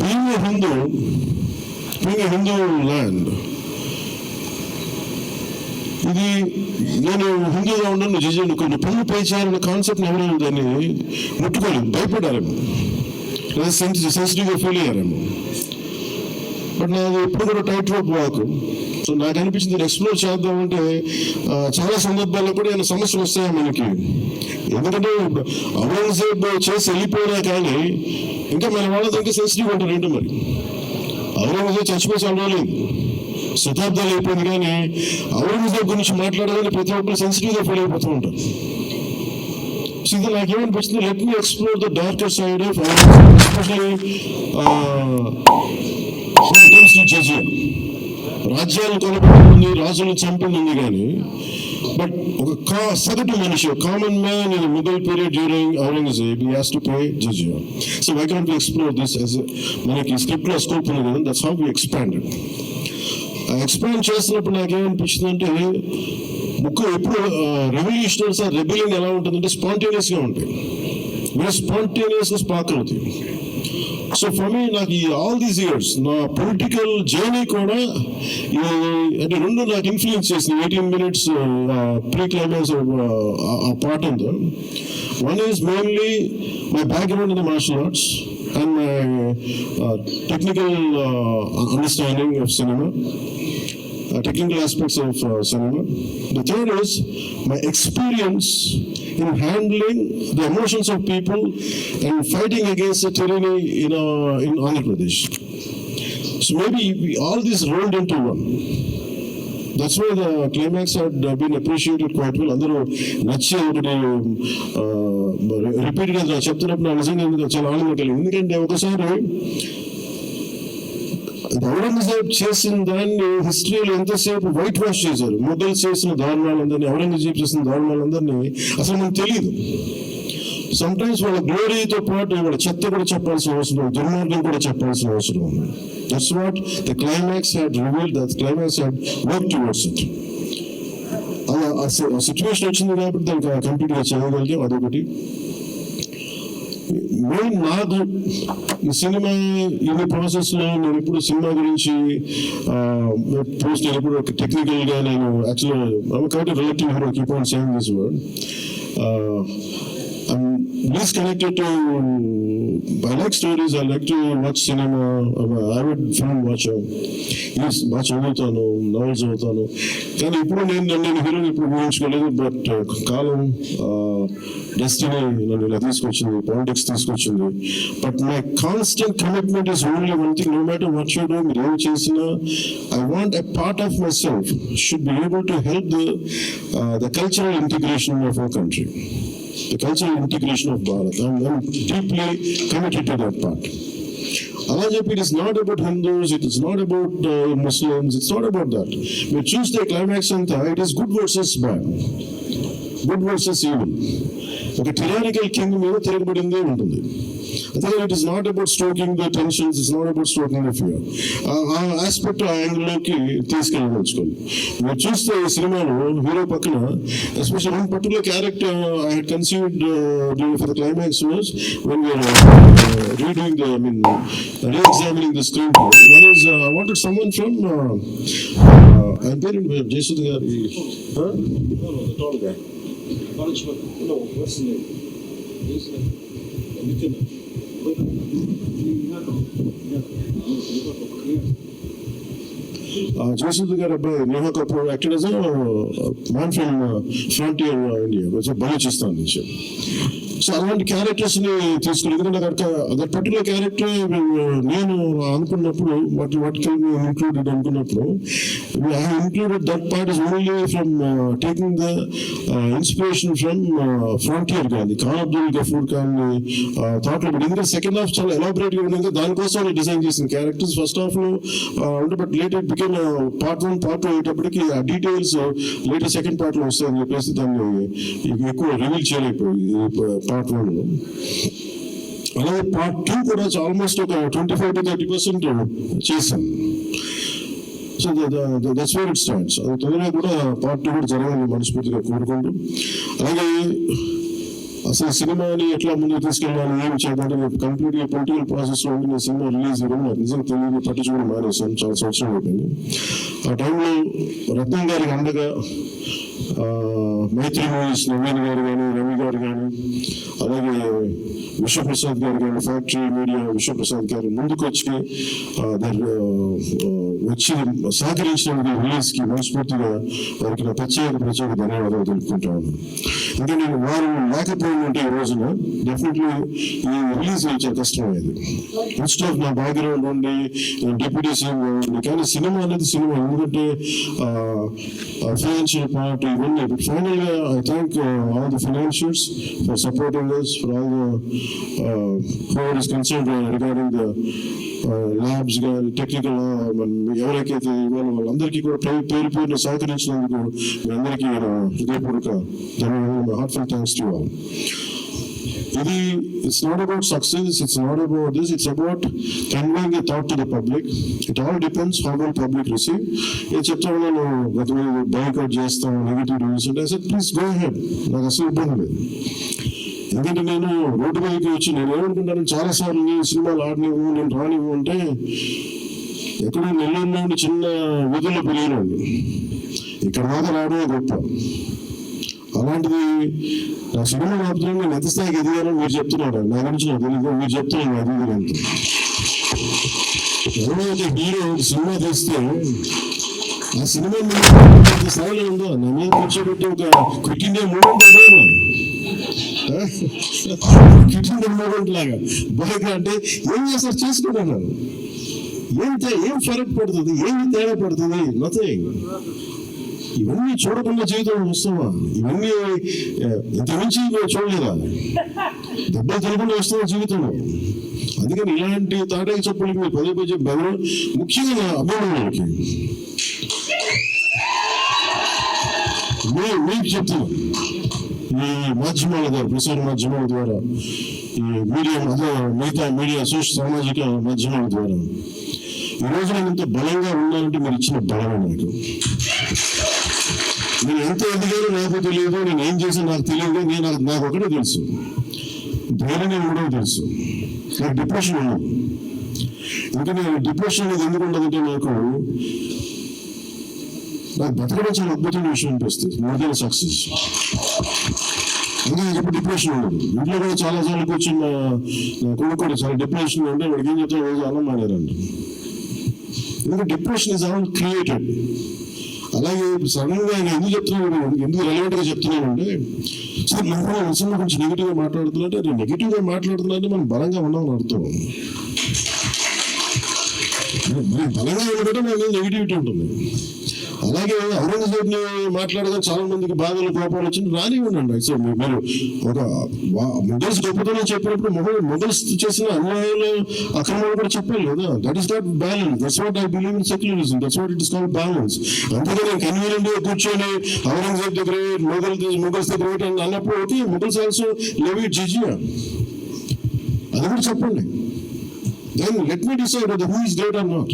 being a Hindu land, ఇది నేను హిందూగా ఉన్నాను జిజను కొన్ని పనులు పై చేయాలన్న కాన్సెప్ట్ని ఎవరైనా దాన్ని ముట్టుకోలేదు, భయపడ్డారేమో లేదా సెన్సిటివ్గా ఫీల్ అయ్యారేమో. బట్ నాది ఎప్పుడు కూడా టైట్ రోప్ వాక్. సో నాకు అనిపించింది నేను ఎక్స్ప్లోర్ చేద్దామంటే చాలా సందర్భాల్లో కూడా ఏమైనా సమస్యలు వస్తాయి మనకి. ఎందుకంటే ఔరంగజేబ్ చేసి వెళ్ళిపోయినా కానీ ఇంకా మన వాళ్ళతో ఇంకా సెన్సిటివ్గా ఉంటారు ఏంటో. మరి ఔరంగజేబ్ చచ్చిపోయి చదవలేదు, శతాబ్దాలు అయిపోయింది, కానీ ఔరంగజేబ్ గురించి మాట్లాడగానే ప్రతి ఒక్కరు సెన్సిటివ్గా ఫీల్ అయిపోతూ ఉంటారు. సో ఇది నాకేమనిపిస్తుంది, let me explore the darker side of especially జజియా. రాజ్యాలు కొనపడింది, రాజులను చంపింది, కానీ బట్ ఒక సగటు మనిషి, common man in middle period during Aurangzeb, he has to pay జజియా. So why can't we explore this as మనకి స్క్రిప్ట్లో స్కోప్ ఉంది కదా, that's how we expanded. Expand చేస్తున్నప్పుడు నాకేమనిపించింది అంటే ఎప్పుడు రెవల్యూషనరీస్ రెబెలియన్ ఎలా ఉంటుందంటే స్పాంటేనియస్గా ఉంటాయి, మీరు స్పాంటేనియస్గా స్పార్క్ అవుతాయి. సో ఫర్ మీ నాకు ఈ ఆల్ దీస్ ఇయర్స్ నా పొలిటికల్ జర్నీ కూడా అంటే రెండు నాకు ఇన్ఫ్లుయెన్స్ చేసింది. 18 minutes ప్రీ క్లైమాక్స్ పార్ట్ ఉందో. One is mainly my background in the martial arts and my technical understanding of cinema, technical aspects of cinema. The third is my experience in handling the emotions of people and fighting against the tyranny in Andhra Pradesh. So maybe all this rolled into one. That's why the climax had been appreciated quite well. అందరూ నచ్చి ఒకటి రిపీట్గా చెప్తున్నప్పుడు నా నిజంగా చాలా ఆనందం కలిగింది. ఎందుకంటే ఒకసారి ఔరంగజేబ్ చేసిన దాన్ని హిస్టరీలో ఎంతసేపు వైట్ వాష్ చేశారు. మొఘల్స్ చేసిన దారుణాలందరినీ, ఔరంగజేబ్ చేసిన దారుణాలందరినీ అసలు మనకు తెలియదు. సమ్టైమ్స్ వాళ్ళ గ్లోరీతో పాటు వాళ్ళ చెత్త కూడా చెప్పాల్సిన అవసరం, దుర్మార్గం కూడా చెప్పాల్సిన అవసరం ఉంది. That's what the climax had revealed, that climax had worked towards it. ఆ సిచ్యువేషన్ వచ్చింది కాబట్టి దానికి కంప్లీట్గా చేయగలిగాం. అదొకటి. మెయిన్ నాకు ఈ సినిమా ఇన్ని ప్రాసెస్లో నేను ఎప్పుడు సినిమా గురించి పోస్ట్ నేను ఎప్పుడు టెక్నికల్గా నేను యాక్చువల్గా relative hero keep on saying this word. I'm least connected to, I like stories, I like to watch cinema, I'm an avid film watcher. బాగా చదువుతాను, నవల్స్ చదువుతాను, కానీ ఇప్పుడు నేను హీరోని ఇప్పుడు ఊహించుకోలేదు. బట్ కాలం, డెస్టినీ నన్ను ఇలా తీసుకొచ్చింది, పాలిటిక్స్ తీసుకొచ్చింది. But my constant commitment is only one thing, no matter what you do, మీరు ఏం చేసినా I want a part of myself should be able to help the cultural integration of our country, the cultural integration of Bharat. I'm deeply committed to that part. It is not about Hindus, it is not about Muslims, it's not about that. We choose the climax and it is good versus bad, good versus evil. Okay, tyrannical king మీద తిరగబడిందే ఉంటుంది. అందుకని it is not about stroking the tensions, it's not about stroking the fear. ఆ aspect ఆ యాంగిల్లోకి తీసుకెళ్ళదలుచుకోండి. మీరు చూస్తే ఈ సినిమాలో హీరో పక్కన special one particular character I had conceived for the climax was when we are redoing the reexamining the screenplay. One is I wanted someone from ఆయన పేరు జయసుధ గారి జయసుధ గారు అబ్బాయి Neha Kapoor acted as man from frontier India, Balochistan నుంచి. So అలాంటి క్యారెక్టర్స్ని తీసుకుని, ఎందుకంటే that particular character నేను అనుకున్నప్పుడు వాట్ కెన్ బి ఇంక్లూడెడ్ అనుకున్నప్పుడు I included that part is only from taking the inspiration from frontier Gandhi, Khan Abdul Ghaffar Khan thought లో. ఎందుకంటే సెకండ్ హాఫ్ చాలా ఎలాబరేట్గా ఉంది, దానికోసం డిజైన్ చేసిన క్యారెక్టర్స్ ఫస్ట్ హాఫ్ లో ఉంటే, బట్ లేటర్ బికెన్ పార్ట్ 1 పార్ట్ 2 అయ్యేటప్పటికి ఆ డీటెయిల్స్ లేటర్ సెకండ్ పార్ట్ లో వస్తాయని చెప్పేసి దాన్ని ఎక్కువ రివీల్ చేయలేకపోయింది పార్ట్ 1లో. అలాగే పార్ట్ 2 కూడా ఆల్మోస్ట్ ఒక 25 to 30% చేశాను. So that's where it starts. అది తొందరగా కూడా పార్ట్ 2 కూడా జరగాలని మనస్ఫూర్తిగా కోరుకుంటూ, అలాగే అసలు సినిమాని ఎట్లా ముందుకు తీసుకెళ్ళాలి, ఏం చేయాలి, కంప్లీట్గా పొలిటికల్ ప్రాసెస్ లో ఉండి నేను సినిమా రిలీజ్ ఇవ్వడం నాకు నిజంగా తెలియదు, పట్టించుకోవడం మానేశాను, చాలా సంవత్సరం అయిపోయింది. ఆ టైంలో రత్నం గారికి అండగా మైత్రి మూవీస్ నవీన్ గారు కానీ, రవి గారు కానీ, అలాగే విశ్వప్రసాద్ గారు కానీ, ఫ్యాక్టరీ మీడియా విశ్వప్రసాద్ గారు ముందుకు వచ్చి సహకరించిన రిలీజ్కి మనస్ఫూర్తిగా వారికి నా ప్రత్యేక ధన్యవాదాలు తెలుపుకుంటాను. ఇంకా నేను వారు లేకపోయిందంటే ఈ రోజున డెఫినెట్లీ ఈ రిలీజ్ చాలా కష్టమయ్యేది. ఫస్ట్ ఆఫ్ నా బ్యాక్గ్రౌండ్ ఉండి డిప్యూటీ సీఎం ఉండి, కానీ సినిమా అనేది సినిమా, ఎందుకంటే ఫైనాన్షియల్ పార్ట్ ఇవన్నీ. బట్ ఫైనల్గా I thank all the financiers for supporting us, for all the whoever is concerned regarding the labs కానీ టెక్నికల్ ఎవరికైతే ఇవ్వాలో వాళ్ళందరికీ కూడా పేరు సహకరించినందుకు మీ అందరికీ హృదయపూర్వక ధన్యవాదాలు. Heartful thanks to all. ఇది it's not about success, it's not about this, it's about conveying a thought to the public. It all depends how will public receive. నేను చెప్తాను, నేను గతంలో బైకౌట్ చేస్తాను, నెగిటివ్ రివ్యూస్ అంటే సార్ ప్లీజ్ గో హెడ్, నాకు అసలు ఇబ్బంది లేదు. ఎందుకంటే నేను రోడ్డు మీదకి వచ్చి నేను ఏమనుకుంటాను, చాలాసార్లు నీ సినిమాలు ఆడనివ్వు, నేను రానివ్వు అంటే ఎక్కడో నెల్లూరులో చిన్న వీధుల్లో పెరిగినండి, ఇక్కడ దాకా రావడమే గొప్ప. అలాంటిది నా సినిమా ఆపుతున్నాను, నేను ఎంత స్థాయికి ఎదిగానో మీరు చెప్తున్నాడు, నా గురించి నాకు తెలియదు, మీరు చెప్తున్నాను అది ఎంత. ఎవరైతే హీరో సినిమా తీస్తే ఆ సినిమా స్థాయిలో ఉందో నా మీద కూర్చోబెట్టి ఒక క్విట్ ఇండియా మూమెంట్ అదేనా, క్విట్ ఇండియా మూమెంట్ లాగా బైక్ అంటే ఏం చేస్తారు చేసుకుంటున్నాను, ఏం ఫరక్ పడుతుంది, ఏమి తేడా పడుతుంది, నథింగ్. ఇవన్నీ చూడకుండా జీవితం వస్తావా, ఇవన్నీ ఇంతకుమించి చూడలేదా, దెబ్బలు తినకుండా వస్తావా జీవితంలో. అందుకని ఇలాంటి తాటాకి చెప్పులకి మీరు పదే చెప్పారు, ముఖ్యంగా అభిమానులకి మీకు చెప్తాను. ఈ మాధ్యమాల ద్వారా, ప్రసార మాధ్యమాల ద్వారా, ఈ మీడియా మిగతా మీడియా సామాజిక మాధ్యమాల ద్వారా ఈ రోజు నేను ఇంత బలంగా ఉన్నానంటే మీరు ఇచ్చిన బలమే. నేను ఎంత ఎదిగానో నాకు తెలియదు, నేను ఏం చేసాను నాకు తెలియదు. నాకు ఒకటే తెలుసు, ధైర్యం ఉండడం తెలుసు. నాకు డిప్రెషన్ ఉండదు. ఇంకా నేను డిప్రెషన్ అనేది ఎందుకు ఉండదంటే నాకు బతకడం చాలా అద్భుతమైన విషయం అనిపిస్తుంది, మోర్ దెన్ సక్సెస్. ఇంకా ఎప్పుడు డిప్రెషన్ ఉండదు. ఇంట్లో కూడా చాలాసార్లు కూర్చొని నా కొడుకు కూడా చాలా డిప్రెషన్ ఉంటే వాడికి ఏం చెప్తాను, రోజు అన్నం మానేరండి. ఎందుకంటే డిప్రెషన్ ఇస్ ఆల్ క్రియేటెడ్. అలాగే సడన్ గా ఎందుకు చెప్తున్నాను, ఎందుకు రెలవెంట్ గా చెప్తున్నానంటే, సార్ మన సినిమా గురించి నెగిటివ్ గా మాట్లాడుతున్నట్టే, నేను నెగిటివ్ గా మాట్లాడుతున్నా మనం బలంగా ఉన్నామని అర్థం. బలంగా ఉండటం మన నెగిటివిటీ ఉంటుంది. అలాగే ఔరంగజేబ్ ని మాట్లాడగా చాలా మందికి బాధలు కోపాలు వచ్చింది, రానివ్వండి. సో మీరు ఒక మొఘల్స్ గొప్పతనం చెప్పినప్పుడు మొఘల్స్ చేసిన అన్యాయాలు అక్రమాలు కూడా చెప్పాలి కదా. That is not balance. That's what I believe in secularism. That's what it is called balance. అంతేగా నేను కన్వీనియంట్ గా కూర్చొని Aurangzeb the great, Mughals the great అని అన్నప్పుడు okay, Mughals also levied jizya, అది కూడా చెప్పండి. Then let me decide who is great or not.